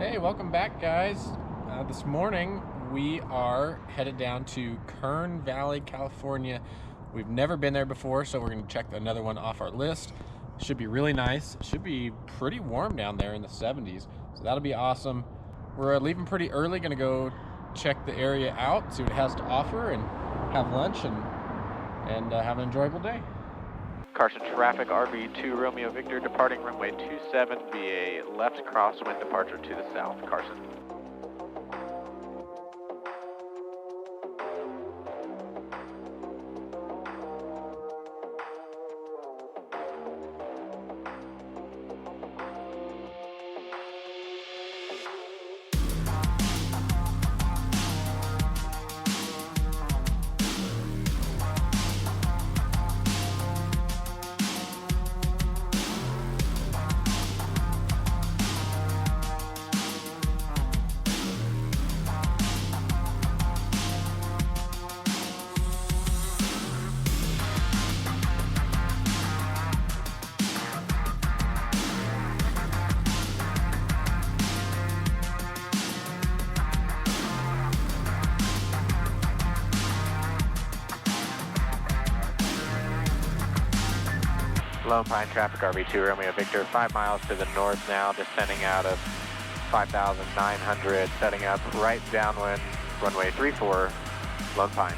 Hey, welcome back, guys. This morning we are headed down to Kern Valley, California. We've never been there before, so we're going to check another one off our list. Should be really nice. Should be pretty warm down there in the 70s, so that'll be awesome. We're leaving pretty early, going to go check the area out, see what it has to offer, and have lunch and have an enjoyable day. Carson traffic, RV2 Romeo Victor, departing runway 27 via left crosswind departure to the south. Carson. Lone Pine traffic, RV2 Romeo Victor, 5 miles to the north now, descending out of 5,900, setting up right downwind, runway 34, Lone Pine.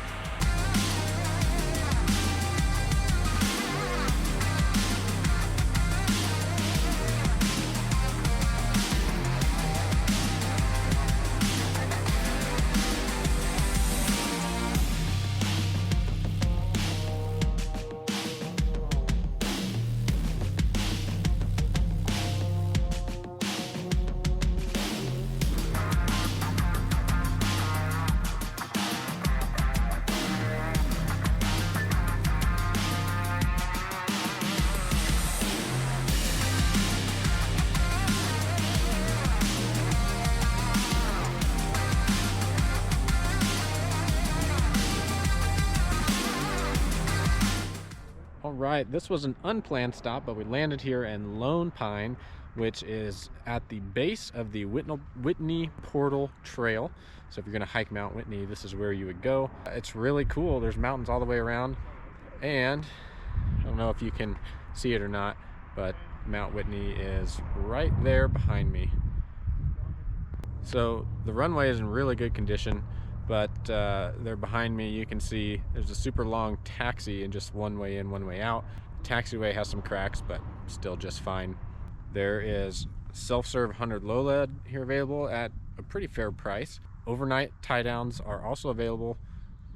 Alright, this was an unplanned stop, but we landed here in Lone Pine, which is at the base of the Whitney Portal Trail. So if you're going to hike Mount Whitney, this is where you would go. It's really cool. There's mountains all the way around, and I don't know if you can see it or not, but Mount Whitney is right there behind me. So the runway is in really good condition, but there behind me you can see there's a super long taxi and just one way in, one way out. The taxiway has some cracks, but still just fine. There is self-serve 100 low lead here available at a pretty fair price. Overnight tie downs are also available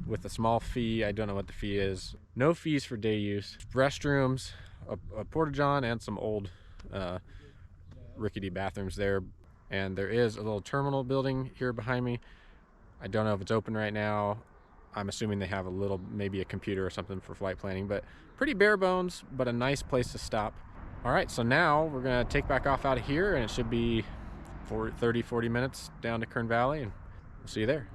with a small fee. I don't know what the fee is. No fees for day use. Restrooms, a porta-john, and some old rickety bathrooms there. And there is a little terminal building here behind me. I don't know if it's open right now. I'm assuming they have a little, maybe a computer or something for flight planning, but pretty bare bones, but a nice place to stop. All right, so now we're gonna take back off out of here, and it should be 30-40 minutes down to Kern Valley, and we'll see you there.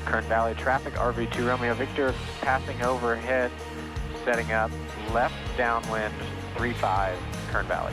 Kern Valley traffic, RV2 Romeo Victor, passing overhead, setting up left downwind 35, Kern Valley.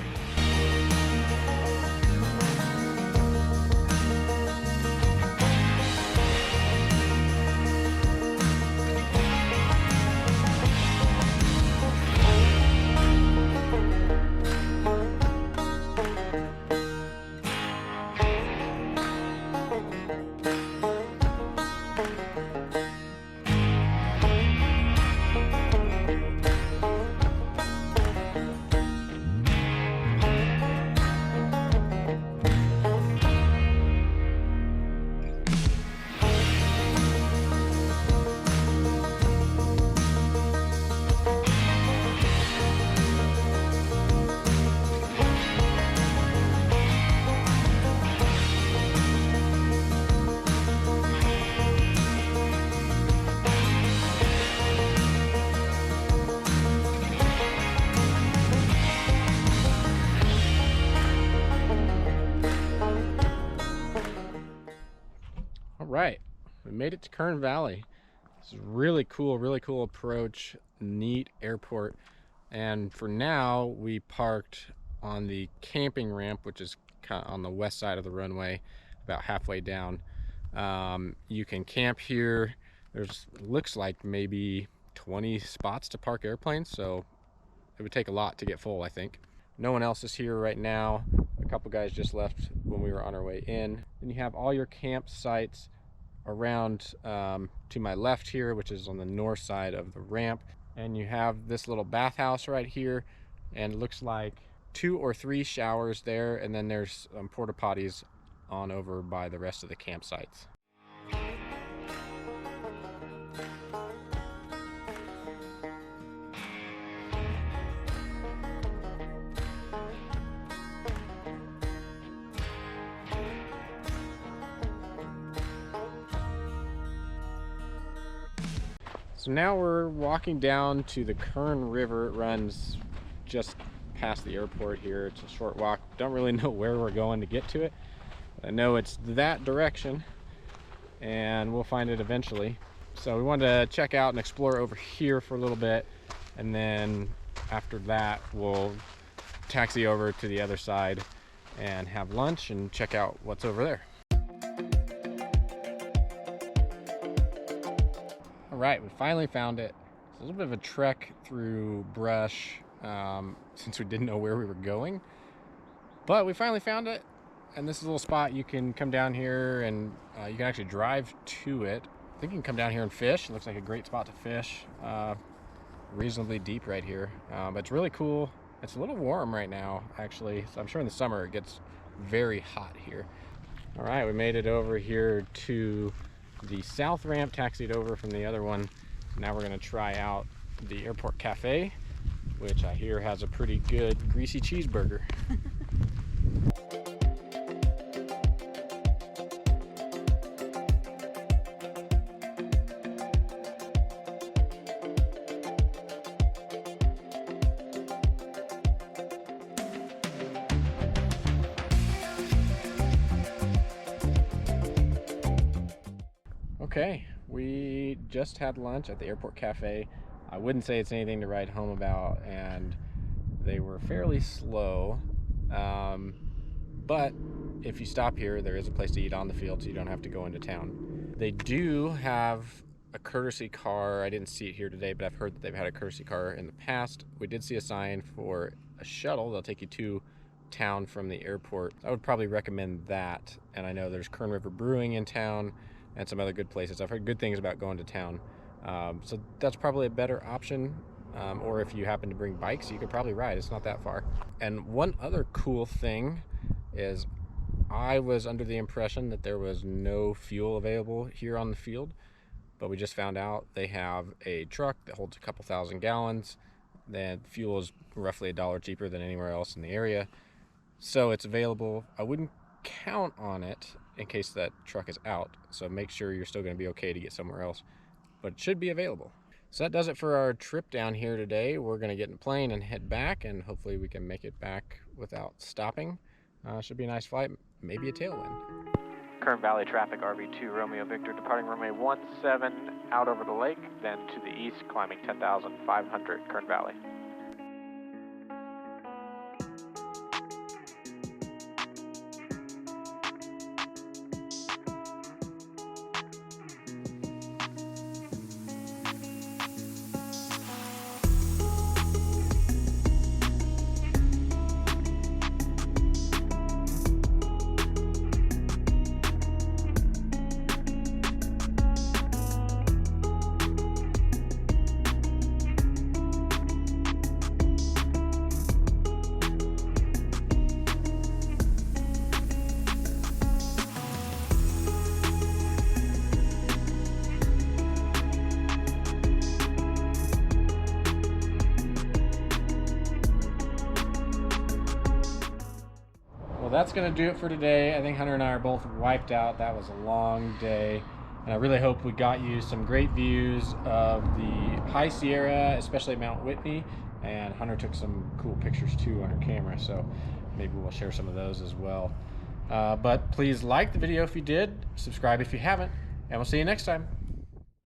All right, we made it to Kern Valley. This is really cool approach, neat airport. And for now, we parked on the camping ramp, which is kind of on the west side of the runway, about halfway down. You can camp here. There's looks like maybe 20 spots to park airplanes, so it would take a lot to get full, I think. No one else is here right now. A couple guys just left when we were on our way in. Then you have all your campsites around to my left here, which is on the north side of the ramp. And you have this little bathhouse right here, and it looks like 2 or 3 showers there, and then there's porta potties on over by the rest of the campsites. So now we're walking down to the Kern River. It runs just past the airport here. It's a short walk. Don't really know where we're going to get to it. I know it's that direction, and we'll find it eventually. So we wanted to check out and explore over here for a little bit, and then after that we'll taxi over to the other side and have lunch and check out what's over there. All right, we finally found it. It's a little bit of a trek through brush since we didn't know where we were going, but we finally found it. And this is a little spot you can come down here, and you can actually drive to it. I think you can come down here and fish. It looks like a great spot to fish. Reasonably deep right here, but it's really cool. It's a little warm right now, actually, so I'm sure in the summer it gets very hot here. All right, we made it over here to the south ramp, taxied over from the other one. Now we're gonna try out the airport cafe, which I hear has a pretty good greasy cheeseburger. Okay, we just had lunch at the airport cafe. I wouldn't say it's anything to write home about, and they were fairly slow. But if you stop here, there is a place to eat on the field, so you don't have to go into town. They do have a courtesy car. I didn't see it here today, but I've heard that they've had a courtesy car in the past. We did see a sign for a shuttle. They'll take you to town from the airport. I would probably recommend that. And I know there's Kern River Brewing in town and some other good places. I've heard good things about going to town. So that's probably a better option. Or if you happen to bring bikes, you could probably ride. It's not that far. And one other cool thing is I was under the impression that there was no fuel available here on the field, but we just found out they have a truck that holds a couple thousand gallons. The fuel is roughly $1 cheaper than anywhere else in the area. So it's available. I wouldn't count on it in case that truck is out. So make sure you're still going to be okay to get somewhere else, but it should be available. So that does it for our trip down here today. We're going to get in a plane and head back, and hopefully we can make it back without stopping. Should be a nice flight, maybe a tailwind. Kern Valley traffic, RV2 Romeo Victor, departing runway 17 out over the lake, then to the east, climbing 10,500 Kern Valley. that's going to do it for today. I think Hunter and I are both wiped out. That was a long day. And I really hope we got you some great views of the High Sierra, especially Mount Whitney. And Hunter took some cool pictures too on her camera, so maybe we'll share some of those as well. But please like the video if you did, subscribe if you haven't, and we'll see you next time.